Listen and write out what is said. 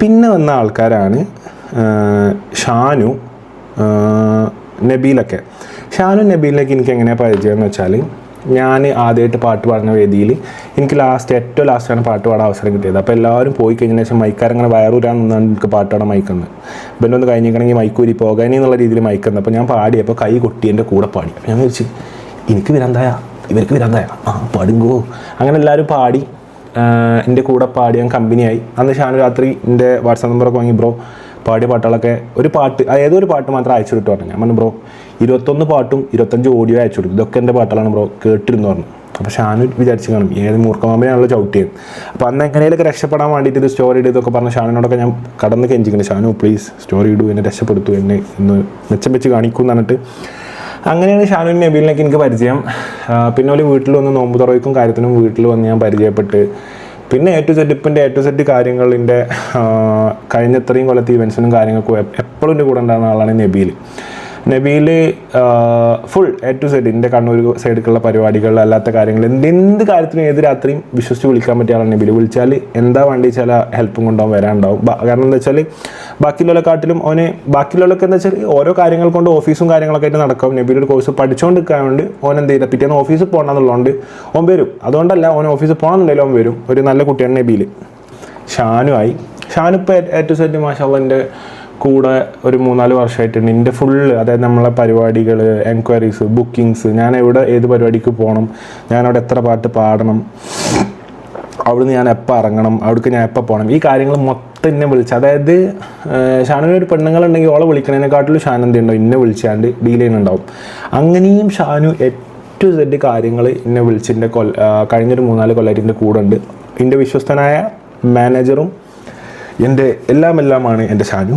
പിന്നെ വന്ന ആൾക്കാരാണ് ഷാനു, നബീലൊക്കെ. ഷാനു നബീലിലേക്ക് എനിക്ക് എങ്ങനെയാണ് പരിചയം എന്ന് വെച്ചാൽ, ഞാൻ ആദ്യമായിട്ട് പാട്ട് പാടുന്ന വേദിയിൽ എനിക്ക് ഏറ്റവും ലാസ്റ്റാണ് പാട്ട് പാടാൻ അവസരം കിട്ടിയത്. അപ്പോൾ എല്ലാവരും പോയി കഴിഞ്ഞ ശേഷം മൈക്കാരങ്ങനെ വയറൂരാൻ നിന്നാണ് എനിക്ക് പാട്ട് പാടാൻ മൈക്കുന്നത്. ഇവൻ്റെ ഒന്ന് കഴിഞ്ഞിരിക്കണമെങ്കിൽ മൈക്കൂരി പോകാനേ എന്നുള്ള രീതിയിൽ മൈക്കുന്നത്. അപ്പോൾ ഞാൻ പാടിയപ്പോൾ കൈ കൊട്ടി എൻ്റെ കൂടെ പാടി. അപ്പോൾ ഞാൻ വിളിച്ച് എനിക്ക് വിരന്തായ ഇവർക്ക് വിരന്തായ പാടുങ്കോ. അങ്ങനെ എല്ലാവരും പാടി എൻ്റെ കൂടെ പാടി ഞാൻ കമ്പനിയായി. അന്ന് ഷാനു രാത്രി എൻ്റെ വാട്സാപ്പ് നമ്പറൊക്കെ വാങ്ങി, ബ്രോ പാടിയ പാട്ടുകളൊക്കെ ഒരു പാട്ട് ഏതൊരു പാട്ട് മാത്രം അയച്ചു കൊടുത്തു പറഞ്ഞു. ഞാൻ പറഞ്ഞു ബ്രോ 21 പാട്ടും 25 ഓഡിയോ അയച്ചു കൊടുക്കും, ഇതൊക്കെ എൻ്റെ പാട്ടുകളാണ് ബ്രോ കേട്ടിരുന്നു പറഞ്ഞു. അപ്പോൾ ഷാനു വിചാരിച്ച് കാണും ഏത് മൂർഖമാമ്പനാണല്ലോ ചവിട്ടിയത്. അപ്പോൾ അന്ന് എങ്ങനെയൊക്കെ രക്ഷപ്പെടാൻ വേണ്ടിയിട്ട് ഇത് സ്റ്റോറി ഇതൊക്കെ പറഞ്ഞ ഷാനുവിനോടൊക്കെ ഞാൻ കടന്ന് കെഞ്ചിക്കണം, ഷാനു പ്ലീസ് സ്റ്റോറി ഇടൂ, എന്നെ രക്ഷപ്പെടുത്തു, എന്നെ ഇന്ന് മെച്ചം വെച്ച് കാണിക്കും എന്ന് പറഞ്ഞിട്ട്. അങ്ങനെയാണ് ഷാനുവിൻ നബീലിനൊക്കെ എനിക്ക് പരിചയം. പിന്നെ ഒരു വീട്ടിൽ വന്ന് നോമ്പ് തുറയ്ക്കും കാര്യത്തിനും വീട്ടിൽ വന്ന് ഞാൻ പരിചയപ്പെട്ട് പിന്നെ A to Z കാര്യങ്ങളിൻ്റെ കഴിഞ്ഞത്രയും കൊല്ലത്തെ ഇവൻസിനും കാര്യങ്ങൾക്കും എപ്പോഴും എൻ്റെ കൂടെ ഉണ്ടാകുന്ന ആളാണ് Nabeel. Full A to Z എൻ്റെ കണ്ണൂർ സൈഡിലുള്ള പരിപാടികൾ അല്ലാത്ത കാര്യങ്ങൾ എന്ത് കാര്യത്തിനും ഏത് രാത്രിയും വിശ്വസിച്ച് വിളിക്കാൻ പറ്റിയ ആളാണ് നബീൽ. വിളിച്ചാൽ എന്താ വേണ്ടി ചില ഹെൽപ്പും കൊണ്ടുപോകാൻ വരാനുണ്ടാവും. കാരണം എന്താ വെച്ചാൽ ബാക്കിയുള്ളവരെക്കാട്ടിലും ബാക്കിയുള്ളവരൊക്കെ എന്താ വെച്ചാൽ ഓരോ കാര്യങ്ങൾ കൊണ്ട് ഓഫീസും കാര്യങ്ങളൊക്കെ ആയിട്ട് നടക്കും. നബീൽ ഒരു കോഴ്സ് പഠിച്ചുകൊണ്ട് നിൽക്കാറുണ്ട്. ഓൻ എന്ത് ചെയ്യില്ല, പിറ്റേന്ന് ഓഫീസിൽ പോകണമെന്നുള്ളതുകൊണ്ട് ഓൻ വരും. അതുകൊണ്ടല്ല ഓൻ ഓഫീസിൽ പോകണമെന്നുണ്ടെങ്കിലും ഓൻ വരും. ഒരു നല്ല കുട്ടിയാണ് നബീൽ. ഷാനു ഇപ്പോൾ A to Z മാഷാഅല്ലാഹ് എൻ്റെ കൂടെ ഒരു 3-4 വർഷമായിട്ടുണ്ട്. എൻ്റെ ഫുള്ള് അതായത് നമ്മളെ പരിപാടികൾ, എൻക്വയറീസ്, ബുക്കിങ്സ്, ഞാൻ ഏത് പരിപാടിക്ക് പോകണം, ഞാനവിടെ എത്ര പാട്ട് പാടണം, അവിടുന്ന് ഞാൻ എപ്പോൾ ഇറങ്ങണം, അവിടേക്ക് ഞാൻ എപ്പോൾ പോകണം, ഈ കാര്യങ്ങൾ മൊത്തം എന്നെ വിളിച്ച്. അതായത് ഷാനുവിന് ഒരു പെണ്ണുങ്ങളുണ്ടെങ്കിൽ ഓളെ വിളിക്കണതിനെക്കാട്ടിലും ഷാൻ എന്തുണ്ടോ എന്നെ വിളിച്ചാണ്ട് ഡീൽ ചെയ്യുന്നുണ്ടാവും. അങ്ങനെയും ഷാനു A to Z കാര്യങ്ങൾ എന്നെ വിളിച്ച് എൻ്റെ കഴിഞ്ഞൊരു 3-4 കൊല്ലമായിട്ട് എൻ്റെ കൂടെ ഉണ്ട്. എൻ്റെ വിശ്വസ്തനായ മാനേജറും എൻ്റെ എല്ലാമാണ് എൻ്റെ ഷാനു.